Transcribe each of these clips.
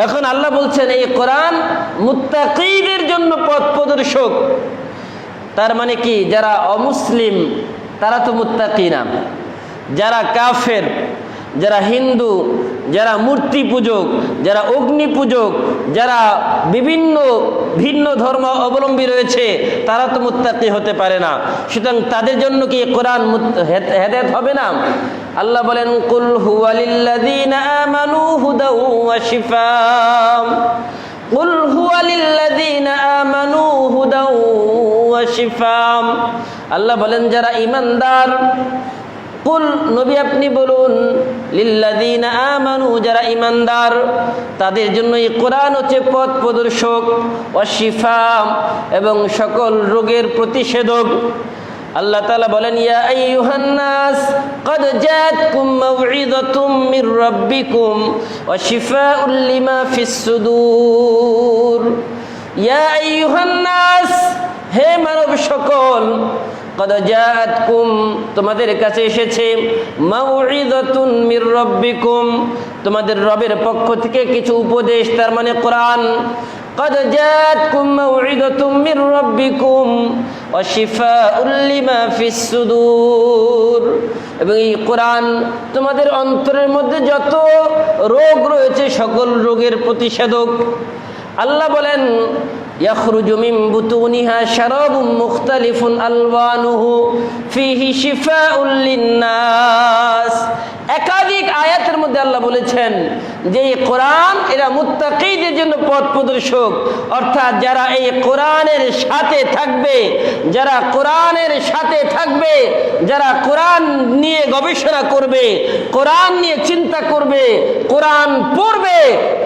এখন আল্লাহ বলছেন এই কোরআন মুত্তাকিদের জন্য পথ প্রদর্শক। তার মানে কি, যারা অমুসলিম তারা তো মুত্তাকি না, যারা কাফের, যারা হিন্দু, যারা মূর্তি পূজক, যারা অগ্নি পূজক, যারা বিভিন্ন ভিন্ন ধর্ম অবলম্বী রয়েছে, তারা তো মুত্তাকি হতে পারে না। সুতরাং তাদের জন্য কি কোরআন হেদায়েত হবে না? আল্লাহ বলেন, কুল হুয়ালিল্লাযীনা আমানু হুদাও ওয়া শিফাআ, কুল হুয়ালিল্লাযীনা আমানু হুদাও ওয়া শিফাআ। আল্লাহ বলেন যারা ঈমানদার, কুল নবী আপনি বলুন, লিল্লাযীনা আমানু যারা ঈমানদার তাদের জন্য এই কোরআন হচ্ছে পথ প্রদর্শক, ওয়া শিফা এবং সকল রোগের প্রতিষেধক। আল্লাহ তাআলা বলেন, ইয়া আইয়ুহান নাস ক্বাদ জাআতকুম মাউইযাতুম মির রাব্বিকুম ওয়া শিফাউল লিমা ফিস সুদূর। ইয়া আইয়ুহান নাস, হে মানব সকল, ক্বাদ জাআতকুম তোমাদের কাছে এসেছে, মাউইযাতুন মির রাব্বিকুম তোমাদের রবের পক্ষ থেকে কিছু উপদেশ, তার মানে কোরআন। ক্বাদ জাআতকুম মাউইযাতুম মির রাব্বিকুম ওয়া শিফাউল লিমা ফিস সুদূর, এবং এই কোরআন তোমাদের অন্তরের মধ্যে যত রোগ রয়েছে সকল রোগের প্রতিষেধক। আল্লাহ বলেন, ইয়াখরুজু মিন বুতুনিহা শারাবুম মুখতালিফুন আলওয়ানুহু ফিহি শিফাউল লিন্নাস। একাধিক আয়াতের মধ্যে আল্লাহ বলেছেন যে এই কোরআন এরা মুত্তাকিদের জন্য পথ প্রদর্শক, অর্থাৎ যারা এই কোরআনের সাথে থাকবে, যারা কোরআনের সাথে থাকবে, যারা কোরআন নিয়ে গবেষণা করবে, কোরআন নিয়ে চিন্তা করবে, কোরআন পড়বে,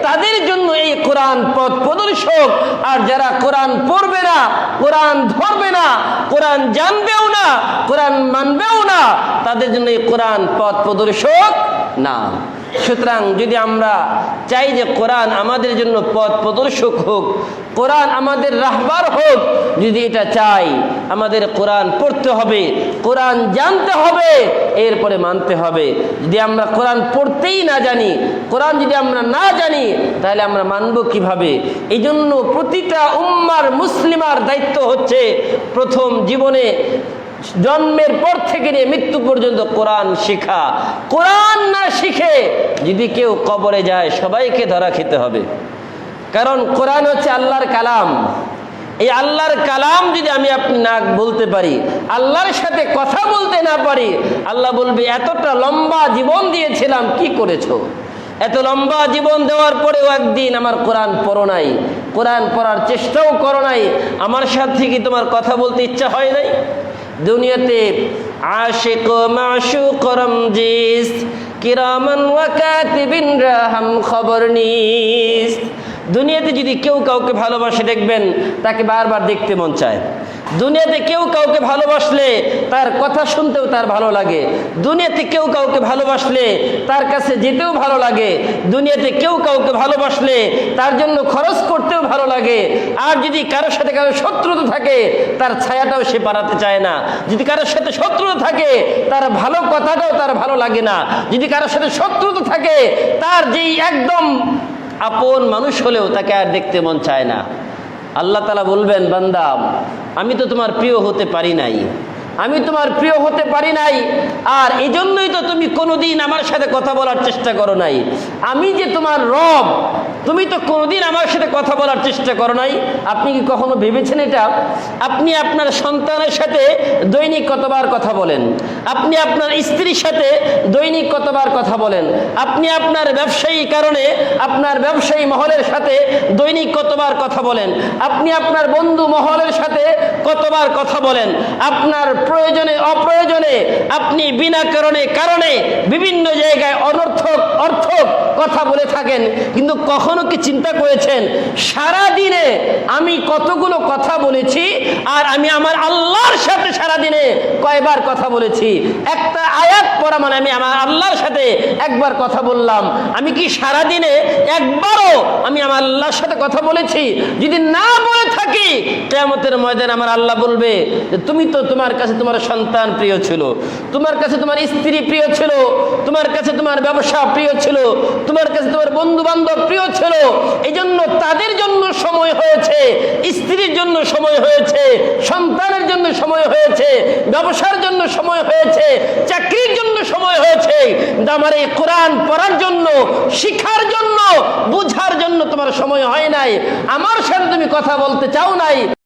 তাদের জন্য এই কোরআন পথ প্রদর্শক। আর যারা কোরআন পড়বে না, কোরআন ধরবে না, কোরআন জানবেও না, কোরআন মানবেও না, তাদের জন্য এই কোরআন পথ প্রদর্শক না। সুতরাং যদি আমরা চাই যে কোরআন আমাদের জন্য পথ প্রদর্শক হোক, কোরআন আমাদের রাহবার হোক, যদি এটা চাই আমাদের কোরআন পড়তে হবে, কোরআন জানতে হবে, এরপরে মানতে হবে। যদি আমরা কোরআন পড়তেই না জানি, কোরআন যদি আমরা না জানি, তাহলে আমরা মানব কিভাবে? এই জন্য প্রতিটা উম্মার মুসলিমার দায়িত্ব হচ্ছে প্রথম জীবনে জন্মের পর থেকে নিয়ে মৃত্যু পর্যন্ত কোরআন শিখা। কোরআন না শিখে যদি কেউ কবরে যায়, সবাইকে ধরা খেতে হবে। কারণ কোরআন হচ্ছে আল্লাহর কালাম। এই আল্লাহর কালাম যদি আমি আপনি না বলতে পারি, আল্লাহর সাথে কথা বলতে না পারি, আল্লাহ বলবে এতটা লম্বা জীবন দিয়েছিলাম, কি করেছো? এত লম্বা জীবন দেওয়ার পরেও একদিন আমার কোরআন পড়ো নাই, কোরআন পড়ার চেষ্টাও করো নাই, আমার সাথে কি তোমার কথা বলতে ইচ্ছা হয় নাই? দুনিয়াতে আশিক মাশুক রমজিস কিরামান ওয়া কাতিবিন রাহাম খবর নিস। দুনিয়াতে যদি কেউ কাউকে ভালোবাসে, দেখবেন তাকে বারবার দেখতে মন চায়। দুনিয়াতে কেউ কাউকে ভালোবাসলে তার কথা শুনতেও তার ভালো লাগে। দুনিয়াতে কেউ কাউকে ভালোবাসলে তার কাছে যেতেও ভালো লাগে। দুনিয়াতে কেউ কাউকে ভালোবাসলে তার জন্য খরচ করতেও ভালো লাগে। আর যদি কারোর সাথে কারো শত্রুতা থাকে, তার ছায়াটাও সে পাড়াতে চায় না। যদি কারোর সাথে শত্রুতা থাকে, তার ভালো কথাটাও তার ভালো লাগে না। যদি কারোর সাথে শত্রুতা থাকে, তার যেই একদম আপন মানুষ হলেও তাকে আর দেখতে মন চায় না। আল্লাহ তাআলা বলবেন, বান্দা আমি তো তোমার প্রিয় হতে পারি নাই, আমি তোমার প্রিয় হতে পারি নাই, আর এই জন্যই তো তুমি কোনোদিন আমার সাথে কথা বলার চেষ্টা করো নাই। আমি যে তোমার রব, তুমি তো কোনোদিন আমার সাথে কথা বলার চেষ্টা করো নাই। আপনি কি কখনো ভেবেছেন এটা? আপনি আপনার সন্তানের সাথে দৈনিক কতবার কথা বলেন? আপনি আপনার স্ত্রীর সাথে দৈনিক কতবার কথা বলেন? আপনি আপনার ব্যবসায়ী কারণে আপনার ব্যবসায়ী মহলের সাথে দৈনিক কতবার কথা বলেন? আপনি আপনার বন্ধু মহলের সাথে কতবার কথা বলেন? আপনার প্রয়োজনে অপ্রয়োজনে আপনি বিনা কারণে বিভিন্ন জায়গায় অর্থক কথা বলে থাকেন। কিন্তু কখনো কি চিন্তা করেছেন সারা দিনে আমি কতগুলো কথা বলেছি, আর আমি আমার আল্লাহর সাথে সারা দিনে কয়বার কথা বলেছি? একটা আয়াত পড়া মানে আমি আমার আল্লাহর সাথে একবার কথা বললাম। আমি কি সারা দিনে একবারও আমি আমার আল্লাহর সাথে কথা বলেছি? যদি না বলে থাকি, কিয়ামতের ময়দানে আমার আল্লাহ বলবে যে তুমি তো, তোমার কাছে তোমার সন্তান প্রিয় ছিল, তোমার কাছে তোমার স্ত্রী প্রিয় ছিল, তোমার কাছে তোমার ব্যবসা প্রিয় ছিল, তোমার কাছে তোমার বন্ধু বান্ধব প্রিয় ছিল, এই জন্য তাদের জন্য সময় হয়েছে, স্ত্রীর জন্য সময় হয়েছে, সন্তানের জন্য সময় হয়েছে, ব্যবসার জন্য সময় হয়েছে, চাকরির জন্য সময় হয়েছে, কিন্তু আমার এই কোরআন পড়ার জন্য, শিখার জন্য, বুঝার জন্য তোমার সময় হয় নাই, আমার সাথে তুমি কথা বলতে চাও নাই।